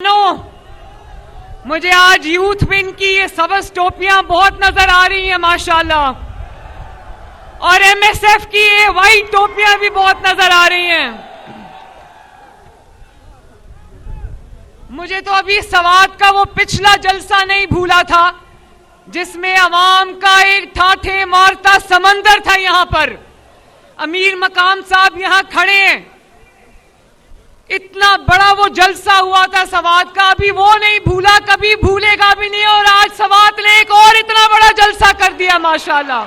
मुझे आज youth wing की ये सबस टोपियां बहुत नजर आ रही हैं माशाल्लाह, और एमएसएफ की ये वाइट टोपियां भी बहुत नजर आ रही हैं। मुझे तो अभी सवात का वो पिछला जलसा नहीं भूला था जिसमें अवाम का एक ठाठे मारता समंदर था। यहां पर अमीर मकाम साहब यहां खड़े हैं, इतना बड़ा वो जलसा हुआ था सवात का, अभी वो नहीं भूला, कभी भूलेगा भी नहीं। और आज सवात ने एक और इतना बड़ा जलसा कर दिया माशाल्लाह।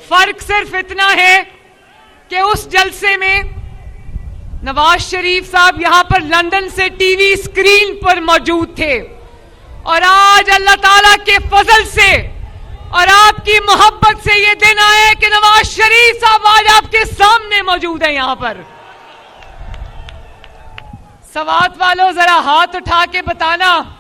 फर्क सिर्फ इतना है कि उस जलसे में नवाज शरीफ साहब यहां पर लंदन से टीवी स्क्रीन पर मौजूद थे, और आज अल्लाह ताला के फजल से और आपकी मोहब्बत से ये दिन आए कि नवाज शरीफ साहब आज आपके सामने मौजूद है यहां पर। सवात वालों जरा हाथ उठा के बताना,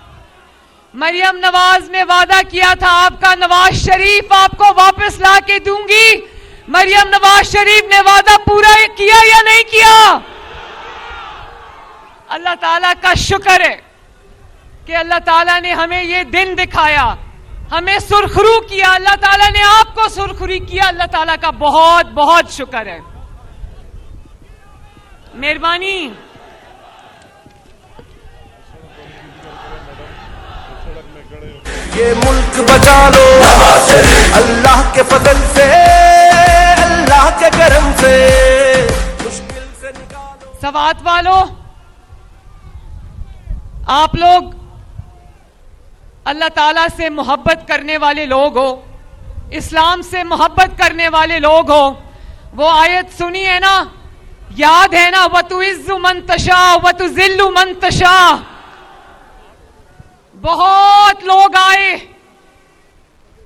मरियम नवाज ने वादा किया था आपका नवाज शरीफ आपको वापस ला के दूंगी, मरियम नवाज शरीफ ने वादा पूरा किया या नहीं किया? अल्लाह ताला का शुक्र है कि अल्लाह ताला ने हमें ये दिन दिखाया, हमें सुरखरू किया, अल्लाह ताला ने आपको सुरखरू किया। अल्लाह ताला का बहुत बहुत शुक्र है, मेहरबानी। ये मुल्क बचा लो अल्लाह के फजल से, अल्लाह के करम से, मुश्किल से निकालो। सवात वालों, आप लोग अल्लाह ताला से मोहब्बत करने वाले लोग हो, इस्लाम से मोहब्बत करने वाले लोग हो। वो आयत सुनी है ना, याद है ना, वतुइज़्ज़ु मन तशा वतुज़िल्लु मन तशा। बहुत लोग आए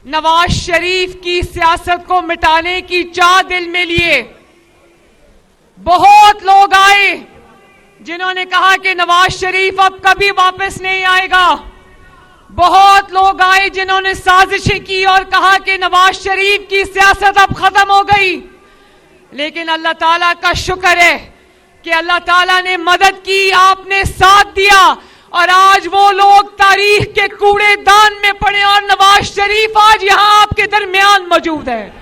नवाज शरीफ की सियासत को मिटाने की चाह दिल में लिए, बहुत लोग आए जिन्होंने कहा कि नवाज शरीफ अब कभी वापस नहीं आएगा। बहुत लोग आए जिन्होंने साजिशें की और कहा कि नवाज शरीफ की सियासत अब खत्म हो गई। लेकिन अल्लाह ताला का शुक्र है कि अल्लाह ताला ने मदद की, आपने साथ दिया, और आज वो लोग तारीख के कूड़ेदान में पड़े और नवाज शरीफ आज यहां आपके दरमियान मौजूद है।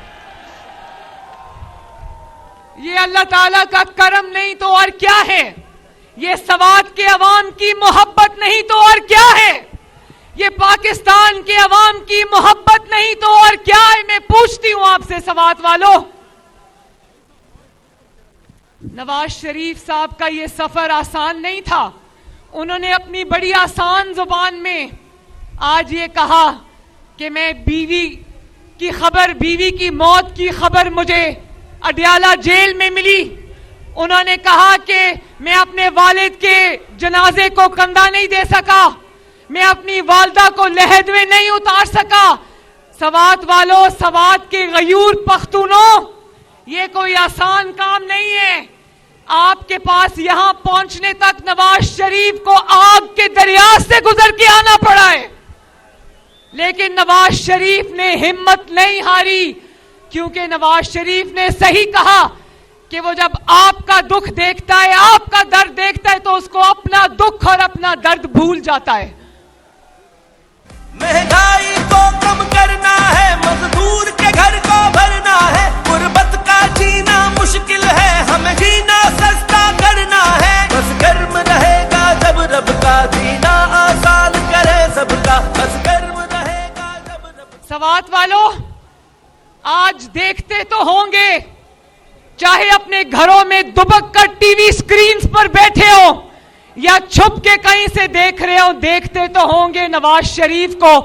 ये अल्लाह ताला का करम नहीं तो और क्या है? ये सवात के अवाम की मोहब्बत नहीं तो और क्या है? ये पाकिस्तान के अवाम की मोहब्बत नहीं तो और क्या है? मैं पूछती हूं आपसे सवात वालों, नवाज शरीफ साहब का ये सफर आसान नहीं था। उन्होंने अपनी बड़ी आसान जुबान में आज ये कहा कि मैं बीवी की मौत की खबर मुझे अडयाला जेल में मिली। उन्होंने कहा कि मैं अपने वालिद के जनाजे को कंधा नहीं दे सका, मैं अपनी वालदा को लहद में नहीं उतार सका। सवात वालों, सवात के गयूर पख्तूनों, ये कोई आसान काम नहीं है। आपके पास यहां पहुंचने तक नवाज शरीफ को आग के दरिया से गुजर के आना पड़ा है, लेकिन नवाज शरीफ ने हिम्मत नहीं हारी, क्योंकि नवाज शरीफ ने सही कहा कि वो जब आपका दुख देखता है, आपका दर्द देखता है, तो उसको अपना दुख और अपना दर्द भूल जाता है। महंगाई को कम करना है, मजदूर के घर को भरना है, गुर्बत का जीना मुश्किल है, हमें जीना सस्ता करना है। बस गर्म रहेगा जब रब का जीना आसान करे सबका, बस गर्म रहेगा जब रब। सवात वालों, आज देखते तो होंगे, चाहे अपने घरों में दुबक कर टीवी स्क्रीन पर बैठे हो या छुप के कहीं से देख रहे हो, देखते तो होंगे नवाज शरीफ को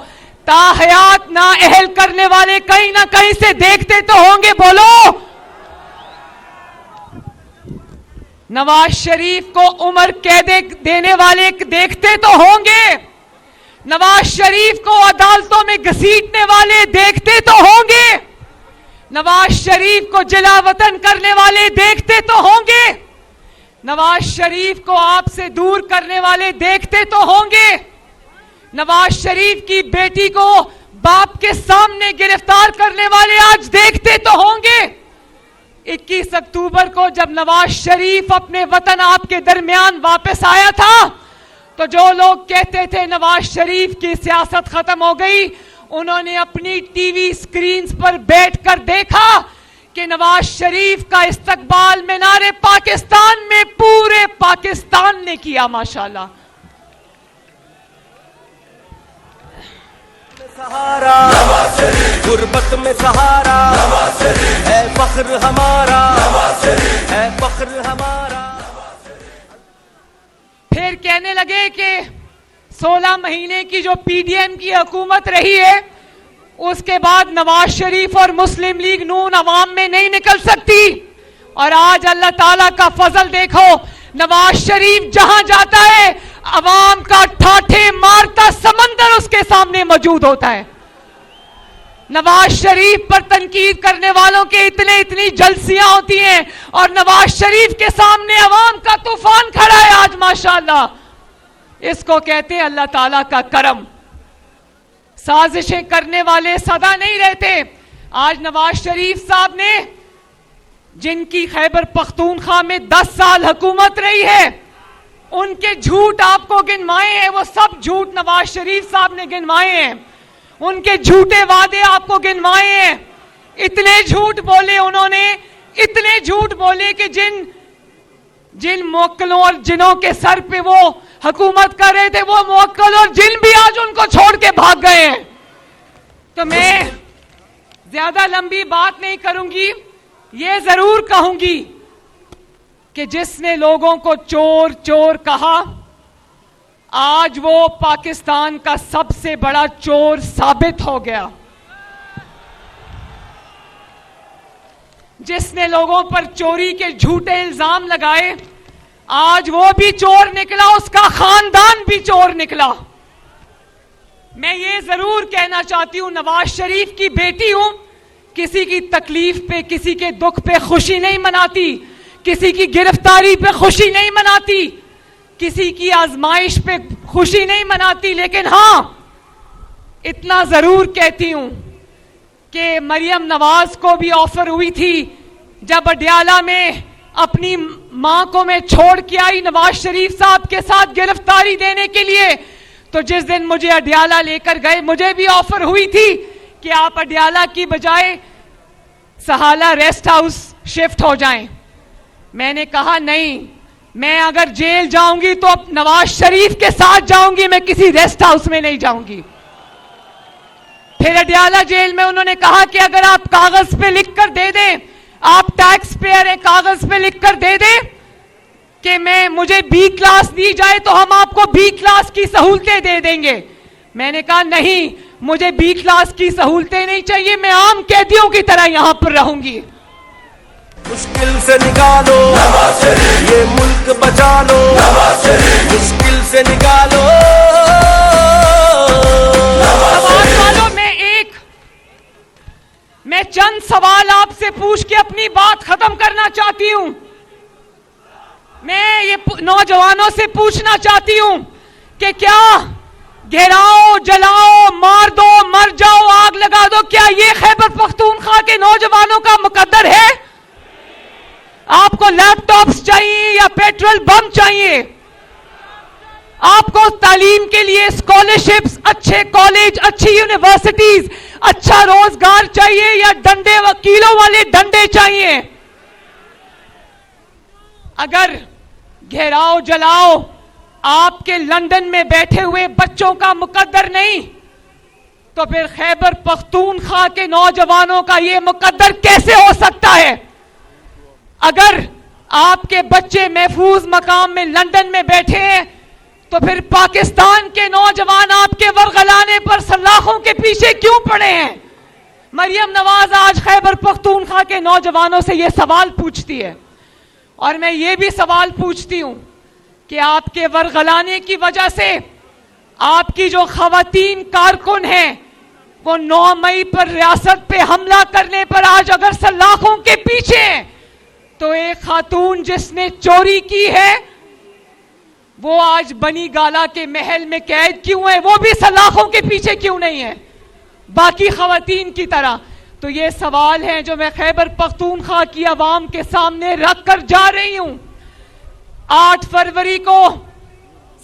ताहयात ना अहल करने वाले कहीं ना कहीं से देखते तो होंगे। बोलो, नवाज शरीफ को उम्र कैद देने वाले देखते तो होंगे, नवाज शरीफ को अदालतों में घसीटने वाले देखते तो होंगे, नवाज शरीफ को जलावतन करने वाले देखते तो होंगे, नवाज शरीफ को आपसे दूर करने वाले देखते तो होंगे, नवाज शरीफ की बेटी को बाप के सामने गिरफ्तार करने वाले आज देखते तो होंगे। 21 अक्टूबर को जब नवाज शरीफ अपने वतन आपके दरमियान वापस आया था, तो जो लोग कहते थे नवाज शरीफ की सियासत खत्म हो गई, उन्होंने अपनी टीवी स्क्रीन्स पर बैठकर देखा कि नवाज शरीफ का इस्तकबाल मीनारे पाकिस्तान में पूरे पाकिस्तान ने किया। माशाल्लाह। सहारा गुर्बत में सहारा है फख्र हमारा, है फख्र हमारा। फिर कहने लगे कि 16 महीने की जो पीडीएम की हुकूमत रही है, उसके बाद नवाज शरीफ और मुस्लिम लीग नून अवाम में नहीं निकल सकती। और आज अल्लाह ताला का फजल देखो, नवाज शरीफ जहां जाता है अवाम का ठाठे मारता समंदर उसके सामने मौजूद होता है। नवाज शरीफ पर तनकीद करने वालों के इतनी जलसियां होती हैं और नवाज शरीफ के सामने अवाम का तूफान खड़ा है आज। माशाल्लाह। इसको कहते हैं अल्लाह ताला का करम। साजिशें करने वाले सदा नहीं रहते। आज नवाज शरीफ साहब ने, जिनकी खैबर पख्तूनख्वा में 10 साल हुकूमत रही है, उनके झूठ आपको गिनवाए हैं, वो सब झूठ नवाज शरीफ साहब ने गिनवाए हैं। उनके झूठे वादे आपको गिनवाए हैं। इतने झूठ बोले उन्होंने, इतने झूठ बोले कि जिन मुवक्किलों और जिनों के सर पे वो हुकूमत कर रहे थे, वो मुवक्किल और जिन भी आज उनको छोड़ के भाग गए हैं। तो मैं ज्यादा लंबी बात नहीं करूंगी, ये जरूर कहूंगी कि जिसने लोगों को चोर चोर कहा, आज वो पाकिस्तान का सबसे बड़ा चोर साबित हो गया। जिसने लोगों पर चोरी के झूठे इल्जाम लगाए, आज वो भी चोर निकला, उसका खानदान भी चोर निकला। मैं ये जरूर कहना चाहती हूं, नवाज शरीफ की बेटी हूं, किसी की तकलीफ पे, किसी के दुख पे खुशी नहीं मनाती, किसी की गिरफ्तारी पे खुशी नहीं मनाती, किसी की आजमाइश पे खुशी नहीं मनाती। लेकिन हां, इतना जरूर कहती हूं कि मरियम नवाज को भी ऑफर हुई थी, जब अडयाला में अपनी मां को मैं छोड़ के आई नवाज शरीफ साहब के साथ गिरफ्तारी देने के लिए, तो जिस दिन मुझे अडयाला लेकर गए, मुझे भी ऑफर हुई थी कि आप अडयाला की बजाय सहाला रेस्ट हाउस शिफ्ट हो जाएं। मैंने कहा नहीं, मैं अगर जेल जाऊंगी तो अब नवाज शरीफ के साथ जाऊंगी, मैं किसी रेस्ट हाउस में नहीं जाऊंगी। फिर अडयाला जेल में उन्होंने कहा कि अगर आप कागज पे लिख कर दे दें, आप टैक्स पेयर हैं, कागज पे लिख कर दे दें कि मुझे बी क्लास दी जाए तो हम आपको बी क्लास की सहूलतें दे देंगे। मैंने कहा नहीं, मुझे बी क्लास की सहूलतें नहीं चाहिए, मैं आम कैदियों की तरह यहां पर रहूंगी। मुश्किल से निकालो ये मुल्क बचा लो, मुश्किल से निकालो। मैं चंद सवाल आपसे पूछ के अपनी बात खत्म करना चाहती हूं। मैं ये नौजवानों से पूछना चाहती हूं कि क्या घेराओ, जलाओ, मार दो, मर जाओ, आग लगा दो, क्या ये खैबर पख्तूनख्वा के नौजवानों का मुकद्दर है? आपको लैपटॉप्स चाहिए या पेट्रोल बम चाहिए? आपको तालीम के लिए स्कॉलरशिप्स, अच्छे कॉलेज, अच्छी यूनिवर्सिटीज, अच्छा रोजगार चाहिए या डंडे, वकीलों वाले डंडे चाहिए? अगर घेराओ जलाओ आपके लंदन में बैठे हुए बच्चों का मुकद्दर नहीं, तो फिर खैबर पख्तूनख्वा के नौजवानों का यह मुकद्दर कैसे हो सकता है? अगर आपके बच्चे महफूज मकाम में लंदन में बैठे हैं, तो फिर पाकिस्तान के नौजवान आपके वरगलाने पर सलाखों के पीछे क्यों पड़े हैं? मरियम नवाज आज खैबर पख्तूनख्वा के नौजवानों से यह सवाल पूछती है, और मैं ये भी सवाल पूछती हूं कि आपके वरगलाने की वजह से आपकी जो खवातीन कारकुन हैं, वो 9 मई पर रियासत पे हमला करने पर आज अगर सलाखों के पीछे हैं, तो एक खातून जिसने चोरी की है वो आज बनी गाला के महल में कैद क्यों है? वो भी सलाखों के पीछे क्यों नहीं है बाकी खवातीन की तरह? तो ये सवाल हैं जो मैं खैबर पख्तूनख्वा की आवाम के सामने रख कर जा रही हूं। 8 फरवरी को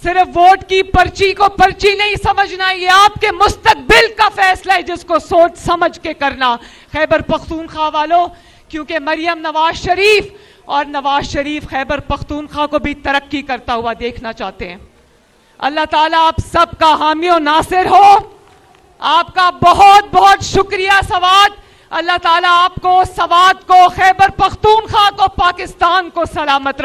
सिर्फ वोट की पर्ची को पर्ची नहीं समझना, ये आपके मुस्तकबिल का फैसला है जिसको सोच समझ के करना खैबर पख्तूनख्वा वालों, क्योंकि मरियम नवाज शरीफ और नवाज शरीफ खैबर पख्तूनख्वा को भी तरक्की करता हुआ देखना चाहते हैं। अल्लाह ताला आप सबका हामी और नासिर हो। आपका बहुत बहुत शुक्रिया सवाद। अल्लाह ताला आपको, सवाद को, खैबर पख्तूनख्वा को, पाकिस्तान को सलामत रखे।